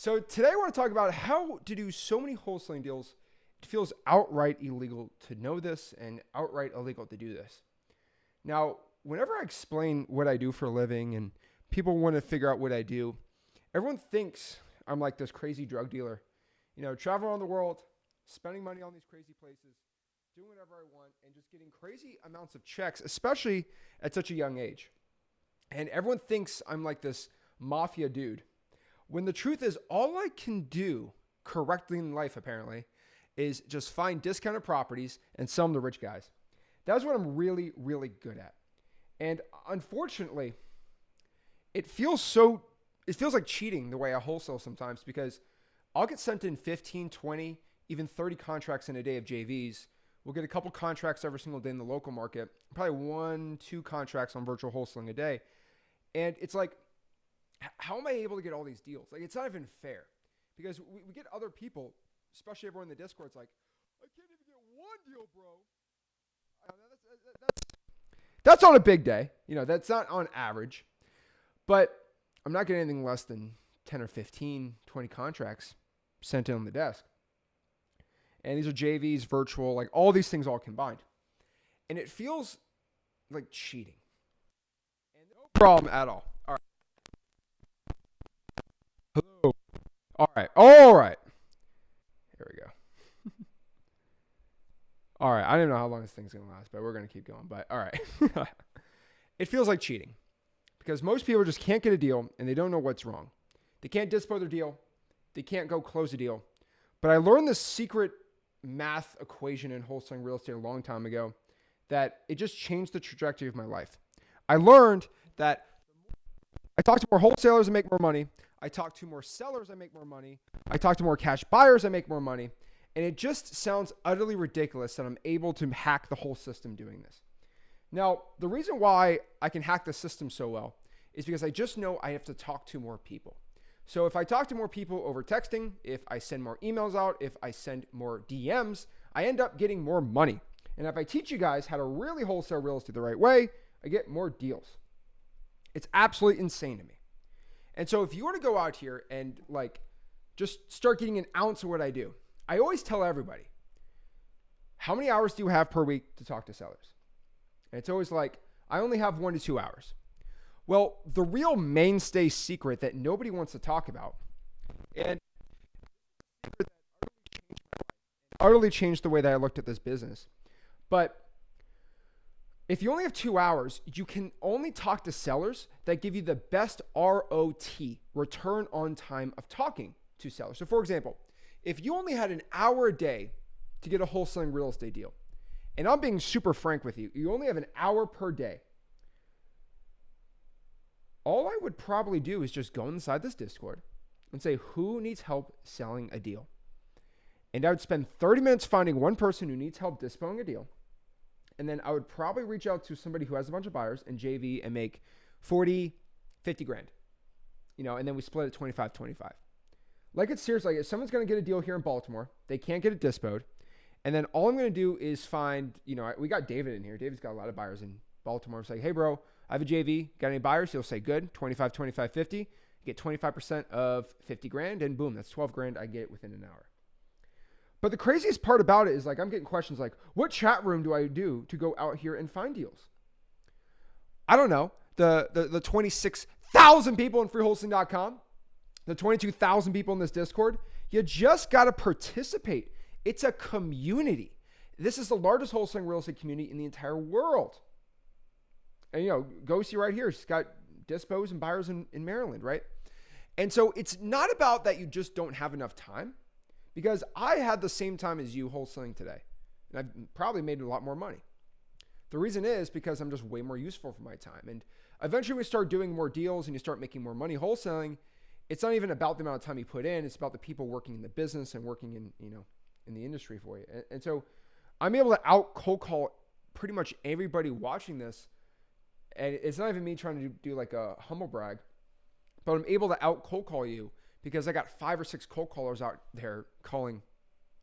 So today I want to talk about how to do so many wholesaling deals. It feels outright illegal to know this and outright illegal to do this. Now, whenever I explain what I do for a living and people want to figure out what I do, everyone thinks I'm like this crazy drug dealer, traveling around the world, spending money on these crazy places, doing whatever I want, and just getting crazy amounts of checks, especially at such a young age. And everyone thinks I'm like this mafia dude. When the truth is, all I can do correctly in life, apparently, is just find discounted properties and sell them to rich guys. That's what I'm really, really good at. And unfortunately, it feels like cheating the way I wholesale sometimes, because I'll get sent in 15, 20, even 30 contracts in a day of JVs. We'll get a couple contracts every single day in the local market, probably 1-2 contracts on virtual wholesaling a day. And it's like, how am I able to get all these deals? Like, it's not even fair, because we get other people, especially everyone in the Discord. It's like, I can't even get one deal, bro. That's on a big day. That's not on average, but I'm not getting anything less than 10 or 15, 20 contracts sent in on the desk. And these are JVs, virtual, like all these things all combined. And it feels like cheating. And no problem at all. All right. Hello. All right. Here we go. All right. I don't even know how long this thing's going to last, but we're going to keep going. But all right. It feels like cheating, because most people just can't get a deal and they don't know what's wrong. They can't dispo their deal. They can't go close a deal. But I learned this secret math equation in wholesaling real estate a long time ago that it just changed the trajectory of my life. I learned that I talk to more wholesalers, I make more money. I talk to more sellers, I make more money. I talk to more cash buyers, I make more money. And it just sounds utterly ridiculous that I'm able to hack the whole system doing this. Now, the reason why I can hack the system so well is because I just know I have to talk to more people. So if I talk to more people over texting, if I send more emails out, if I send more DMs, I end up getting more money. And if I teach you guys how to really wholesale real estate the right way, I get more deals. It's absolutely insane to me. And so if you want to go out here and just start getting an ounce of what I do, I always tell everybody, how many hours do you have per week to talk to sellers? And it's always like, I only have 1 to 2 hours. Well, the real mainstay secret that nobody wants to talk about, and utterly changed the way that I looked at this business. But if you only have 2 hours, you can only talk to sellers that give you the best ROT, return on time of talking to sellers. So for example, if you only had an hour a day to get a wholesaling real estate deal, and I'm being super frank with you, you only have an hour per day. All I would probably do is just go inside this Discord and say, who needs help selling a deal? And I would spend 30 minutes finding one person who needs help dispoing a deal. And then I would probably reach out to somebody who has a bunch of buyers and JV and make 40, 50 grand, and then we split it 25, 25. Like, it's serious. Like, if someone's going to get a deal here in Baltimore, they can't get it dispoed. And then all I'm going to do is find, we got David in here. David's got a lot of buyers in Baltimore. It's like, hey bro, I have a JV. Got any buyers? He'll say, good. 25, 25, 50. You get 25% of 50 grand, and boom, that's 12 grand. I get it within an hour. But the craziest part about it is, I'm getting questions like, what chat room do I do to go out here and find deals? I don't know. The 26,000 people in freewholesaling.com, the 22,000 people in this Discord, you just got to participate. It's a community. This is the largest wholesaling real estate community in the entire world. And, go see right here. It's got dispos and buyers in Maryland, right? And so it's not about that you just don't have enough time, because I had the same time as you wholesaling today. And I've probably made a lot more money. The reason is because I'm just way more useful for my time. And eventually we start doing more deals and you start making more money wholesaling. It's not even about the amount of time you put in. It's about the people working in the business and working in the industry for you. And so I'm able to out cold call pretty much everybody watching this. And it's not even me trying to do like a humble brag, but I'm able to out cold call you because I got 5 or 6 cold callers out there calling,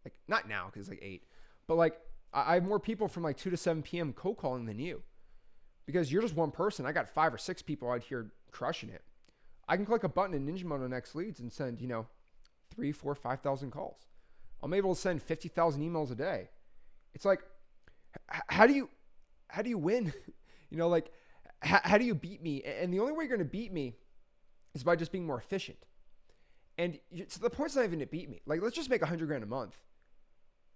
like, not now because it's like 8, but like I have more people from like 2 to 7 p.m. cold calling than you, because you're just one person. I got 5 or 6 people out here crushing it. I can click a button in Ninja Moto Next Leads and send, 3, 4, 5,000 calls. I'm able to send 50,000 emails a day. It's like, how do you win? Like, how do you beat me? And the only way you're going to beat me is by just being more efficient. And so the point's not even to beat me. Like, let's just make $100,000 a month.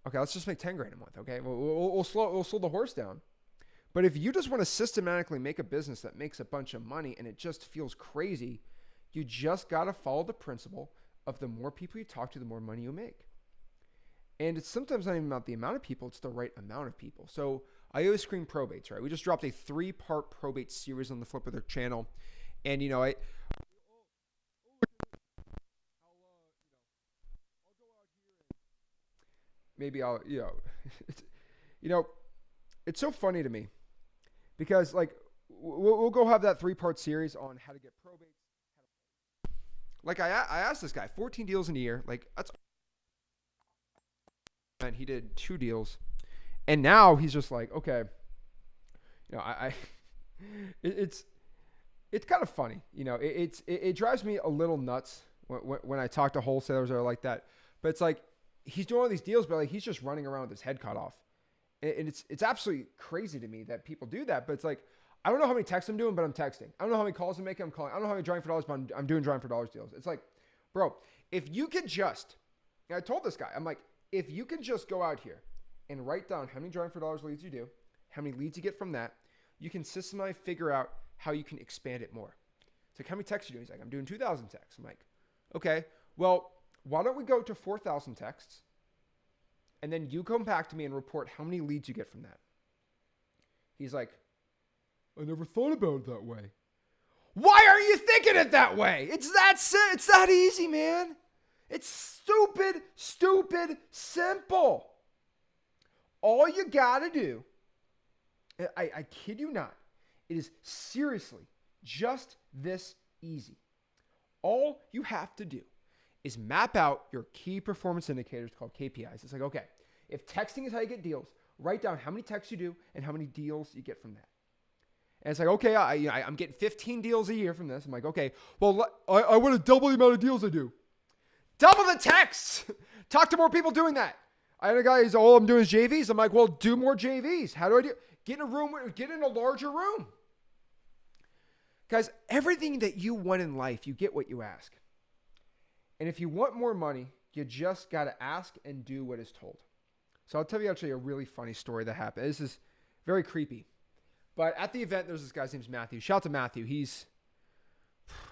Okay, let's just make $10,000 a month. Okay, we'll slow the horse down. But if you just want to systematically make a business that makes a bunch of money and it just feels crazy, you just got to follow the principle of the more people you talk to, the more money you make. And it's sometimes not even about the amount of people, it's the right amount of people. So I always screen probates, right? We just dropped a 3-part probate series on the Flip With Her channel. And, it's so funny to me because like we'll go have that 3-part series on how to get probates. Like I asked this guy, 14 deals in a year, like that's, and he did 2 deals, and now he's just like, okay, it's kind of funny, it drives me a little nuts when I talk to wholesalers that are like that, but it's like he's doing all these deals, but like he's just running around with his head cut off, and it's absolutely crazy to me that people do that. But it's like, I don't know how many texts I'm doing, but I'm texting. I don't know how many calls I'm making, I'm calling. I don't know how many drawing for dollars, but I'm doing drawing for dollars deals. It's like, bro, if you could just, and I told this guy, I'm like, if you can just go out here and write down how many drawing for dollars leads you do, how many leads you get from that, you can systematically figure out how you can expand it more. It's like, how many texts are you doing? He's like, I'm doing 2,000 texts. I'm like, okay, well, why don't we go to 4,000 texts, and then you come back to me and report how many leads you get from that. He's like, I never thought about it that way. Why are you thinking it that way? It's that easy, man. It's stupid, simple. All you gotta do, I kid you not, it is seriously just this easy. All you have to do is map out your key performance indicators called KPIs. It's like, okay, if texting is how you get deals, write down how many texts you do and how many deals you get from that. And it's like, okay, I'm getting 15 deals a year from this. I'm like, okay, well, I want to double the amount of deals I do. Double the texts. Talk to more people doing that. I had a guy who's, all I'm doing is JVs. I'm like, well, do more JVs. How do I do? Get in a larger room. Guys, everything that you want in life, you get what you ask. And if you want more money, you just got to ask and do what is told. So I'll tell you actually a really funny story that happened. This is very creepy. But at the event, there's this guy's name's Matthew. Shout out to Matthew. He's,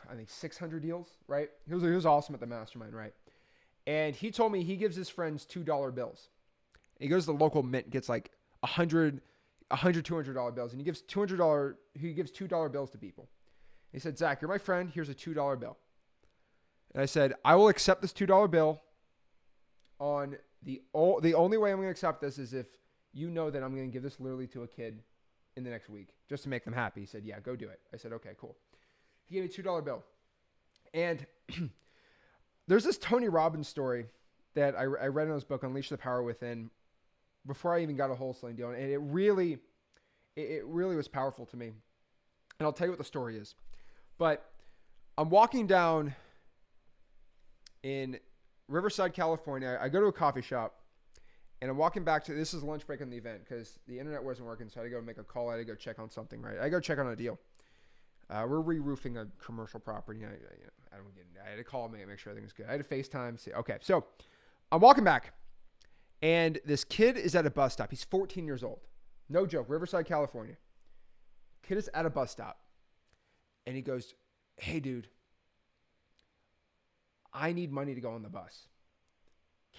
I think, 600 deals, right? He was awesome at the mastermind, right? And he told me he gives his friends $2 bills. He goes to the local mint, gets like $200 bills, and he gives $2 bills to people. He said, Zach, you're my friend. Here's a $2 bill. And I said, I will accept this $2 bill on the only way I'm going to accept this is if you know that I'm going to give this literally to a kid in the next week just to make them happy. He said, yeah, go do it. I said, okay, cool. He gave me a $2 bill. And there's this Tony Robbins story that I read in his book, Unleash the Power Within, before I even got a wholesaling deal. And it really was powerful to me. And I'll tell you what the story is. But I'm walking down in Riverside, California. I go to a coffee shop, and I'm walking back to, this is lunch break on the event because the internet wasn't working, so I had to go make a call. I had to go check on something, right? I go check on a deal. We're re-roofing a commercial property. I had to call me and make sure everything was good. I had to FaceTime. See, okay, so I'm walking back, and this kid is at a bus stop. He's 14 years old. No joke, Riverside, California. Kid is at a bus stop, and he goes, hey, dude, I need money to go on the bus.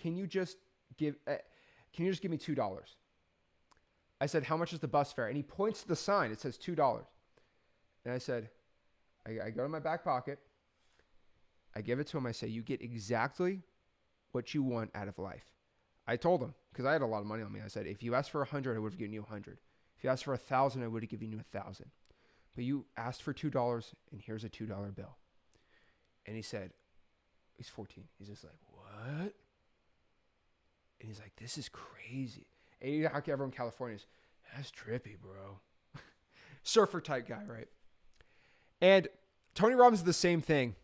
Can you just give me $2? I said, how much is the bus fare? And he points to the sign. It says $2. And I said, I go to my back pocket. I give it to him. I say, you get exactly what you want out of life. I told him, because I had a lot of money on me. I said, if you asked for 100, I would have given you 100. If you asked for 1,000, I would have given you 1,000. But you asked for $2, and here's a $2 bill. And he said, he's 14. He's just like, what? And he's like, this is crazy. And you know how everyone in California is, that's trippy, bro. Surfer type guy, right? And Tony Robbins did the same thing,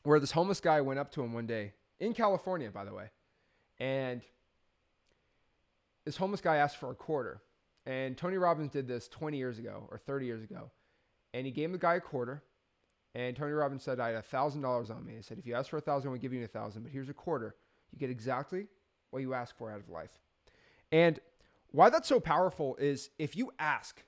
where this homeless guy went up to him one day in California, by the way. And this homeless guy asked for a quarter. And Tony Robbins did this 20 years ago or 30 years ago. And he gave the guy a quarter. And Tony Robbins said, I had $1,000 on me. He said, if you ask for 1,000, I'm going to give you 1,000, but here's a quarter. You get exactly what you ask for out of life. And why that's so powerful is if you ask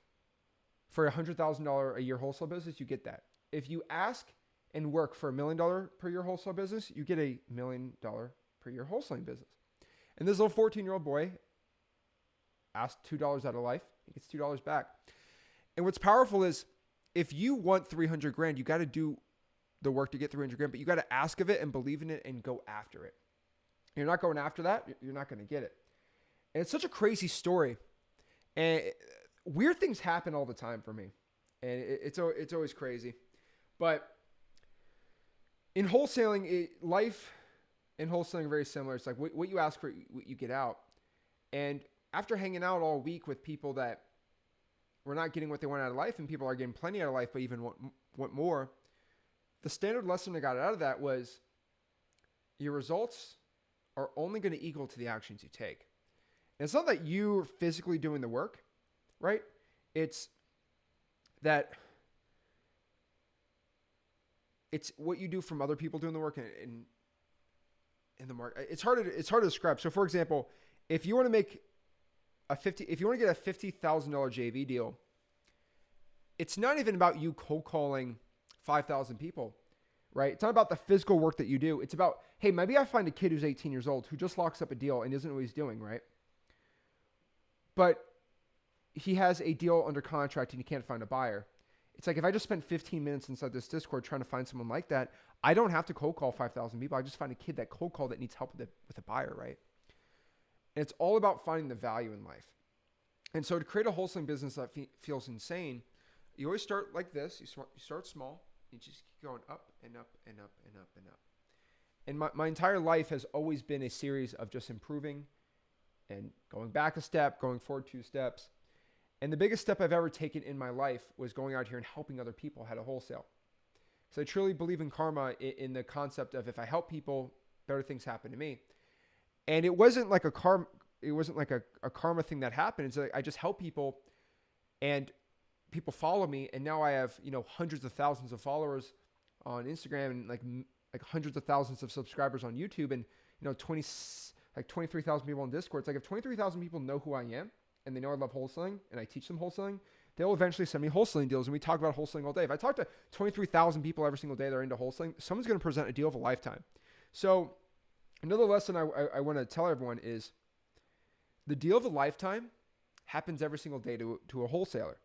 for a $100,000 a year wholesale business, you get that. If you ask and work for $1 million per year wholesale business, you get $1 million per year wholesaling business. And this little 14-year-old boy asked $2 out of life. He gets $2 back. And what's powerful is if you want 300 grand, you got to do the work to get 300 grand, but you got to ask of it and believe in it and go after it. You're not going after that, you're not going to get it. And it's such a crazy story. And weird things happen all the time for me. And it's always crazy. But in wholesaling, life and wholesaling are very similar. It's like what you ask for, what you get out. And after hanging out all week with people that were not getting what they want out of life, and people are getting plenty out of life, but even want more, the standard lesson I got out of that was your results are only going to equal to the actions you take. And it's not that you're physically doing the work, right? It's that it's what you do from other people doing the work in the market. It's hard to describe. So for example, if you want to make if you want to get a $50,000 JV deal, it's not even about you cold calling 5,000 people, right? It's not about the physical work that you do. It's about, hey, maybe I find a kid who's 18 years old who just locks up a deal and isn't know what he's doing, right? But he has a deal under contract and he can't find a buyer. It's like if I just spent 15 minutes inside this Discord trying to find someone like that, I don't have to cold call 5,000 people. I just find a kid that cold called that needs help with a buyer, right? And it's all about finding the value in life. And so to create a wholesaling business that feels insane, you always start like this. You start small. You just keep going up and up and up and up and up. And my entire life has always been a series of just improving and going back a step, going forward 2 steps. And the biggest step I've ever taken in my life was going out here and helping other people how to wholesale. So I truly believe in karma, in the concept of if I help people, better things happen to me. And it wasn't like a karma thing that happened. It's like I just help people and people follow me. And now I have, hundreds of thousands of followers on Instagram and like hundreds of thousands of subscribers on YouTube and, 23,000 people on Discord. It's like if 23,000 people know who I am and they know I love wholesaling and I teach them wholesaling, they'll eventually send me wholesaling deals. And we talk about wholesaling all day. If I talk to 23,000 people every single day that are into wholesaling, someone's going to present a deal of a lifetime. So another lesson I want to tell everyone is the deal of a lifetime happens every single day to a wholesaler.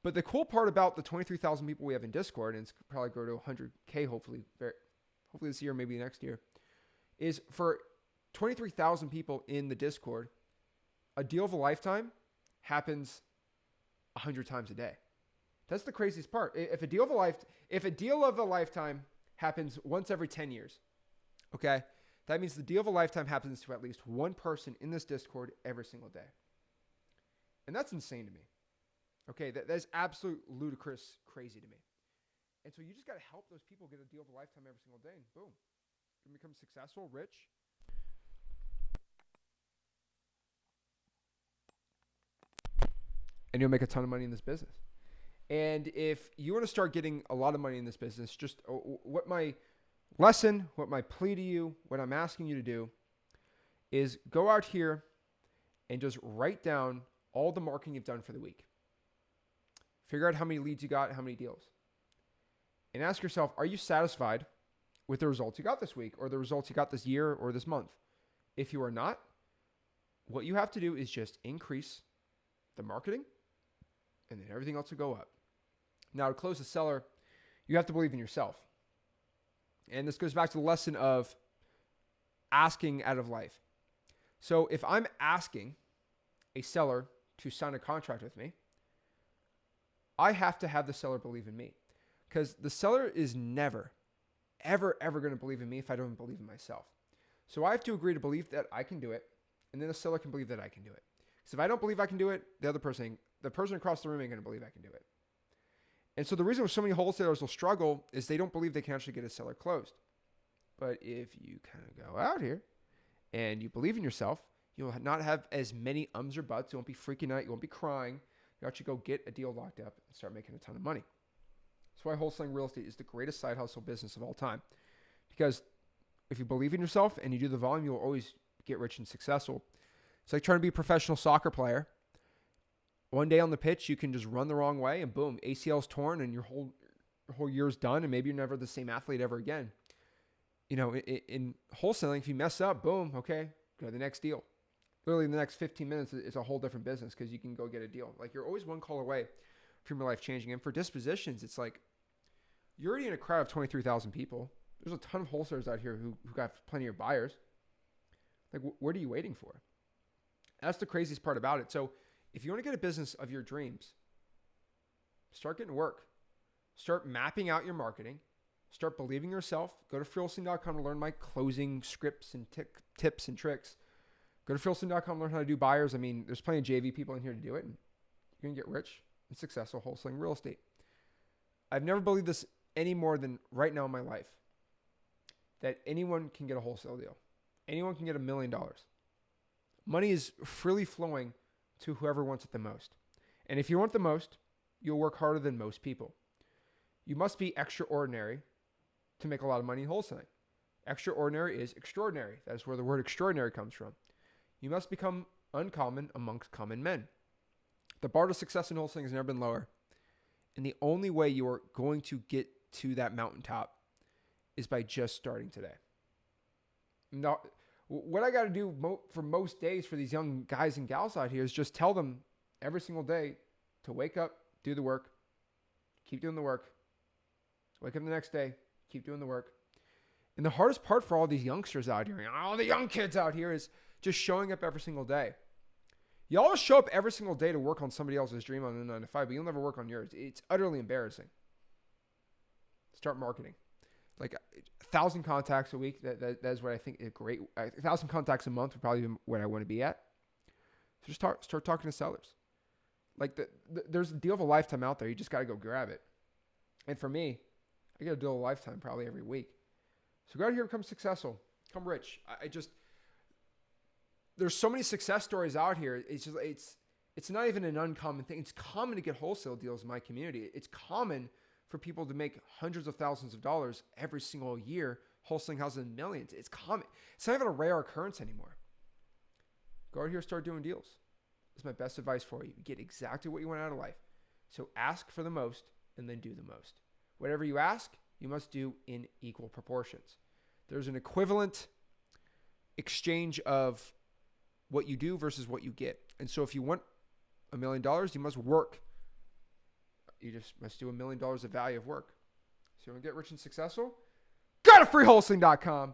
But the cool part about the 23,000 people we have in Discord, and it's probably grow to 100K hopefully this year, maybe next year, is for 23,000 people in the Discord, a deal of a lifetime happens 100 times a day. That's the craziest part. If a deal of a lifetime happens once every 10 years, okay, that means the deal of a lifetime happens to at least one person in this Discord every single day. And that's insane to me. Okay, that's absolute ludicrous crazy to me. And so you just got to help those people get a deal of a lifetime every single day, and boom, you can become successful, rich. And you'll make a ton of money in this business. And if you want to start getting a lot of money in this business, just what my plea to you, what I'm asking you to do is go out here and just write down all the marketing you've done for the week. Figure out how many leads you got, how many deals. And ask yourself, are you satisfied with the results you got this week or the results you got this year or this month? If you are not, what you have to do is just increase the marketing and then everything else will go up. Now, to close the seller, you have to believe in yourself. And this goes back to the lesson of asking out of life. So if I'm asking a seller to sign a contract with me, I have to have the seller believe in me, because the seller is never, ever, ever going to believe in me if I don't believe in myself. So I have to agree to believe that I can do it, and then the seller can believe that I can do it. So if I don't believe I can do it, the person across the room ain't going to believe I can do it. And so the reason so many wholesalers will struggle is they don't believe they can actually get a seller closed. But if you kind of go out here and you believe in yourself, you'll not have as many ums or buts. You won't be freaking out. You won't be crying. You actually go get a deal locked up and start making a ton of money. That's why wholesaling real estate is the greatest side hustle business of all time. Because if you believe in yourself and you do the volume, you'll always get rich and successful. It's like trying to be a professional soccer player. One day on the pitch, you can just run the wrong way and boom, ACL's torn and your whole year's done, and maybe you're never the same athlete ever again. You know, in wholesaling, if you mess up, boom, okay, go to the next deal. Literally, the next 15 minutes is a whole different business because you can go get a deal. Like, you're always one call away from your life changing. And for dispositions, it's like you're already in a crowd of 23,000 people. There's a ton of wholesalers out here who got plenty of buyers. Like, what are you waiting for? That's the craziest part about it. So if you want to get a business of your dreams, start getting to work. Start mapping out your marketing. Start believing yourself. Go to freewholesaling.com to learn my closing scripts and tips and tricks. Go to freewholesaling.com, learn how to do buyers. I mean, there's plenty of JV people in here to do it. And you're going to get rich and successful wholesaling real estate. I've never believed this any more than right now in my life, that anyone can get a wholesale deal. Anyone can get $1 million. Money is freely flowing to whoever wants it the most. And if you want the most, you'll work harder than most people. You must be extraordinary to make a lot of money in wholesaling. Extraordinary is extraordinary. That is where the word extraordinary comes from. You must become uncommon amongst common men. The bar to success in wholesaling has never been lower. And the only way you are going to get to that mountaintop is by just starting today. Now, what I got to do for most days for these young guys and gals out here is just tell them every single day to wake up, do the work, keep doing the work. Wake up the next day, keep doing the work. And the hardest part for all these youngsters out here, all the young kids out here, is just showing up every single day. You always show up every single day to work on somebody else's dream on a 9 to 5, but you'll never work on yours. It's utterly embarrassing. Start marketing. Like 1,000 contacts a week, that is what I think is great. 1,000 contacts a month would probably be what I want to be at. So just start talking to sellers. Like there's a deal of a lifetime out there. You just got to go grab it. And for me, I get a deal of a lifetime probably every week. So go out here, become successful, become rich. There's so many success stories out here. It's not even an uncommon thing. It's common to get wholesale deals in my community. It's common for people to make hundreds of thousands of dollars every single year, wholesaling houses in millions. It's common. It's not even a rare occurrence anymore. Go out here, start doing deals. That's my best advice for you. You get exactly what you want out of life. So ask for the most and then do the most. Whatever you ask, you must do in equal proportions. There's an equivalent exchange of what you do versus what you get. And so if you want $1 million, you must work. You just must do $1 million of value of work. So you want to get rich and successful? Go to freewholesaling.com.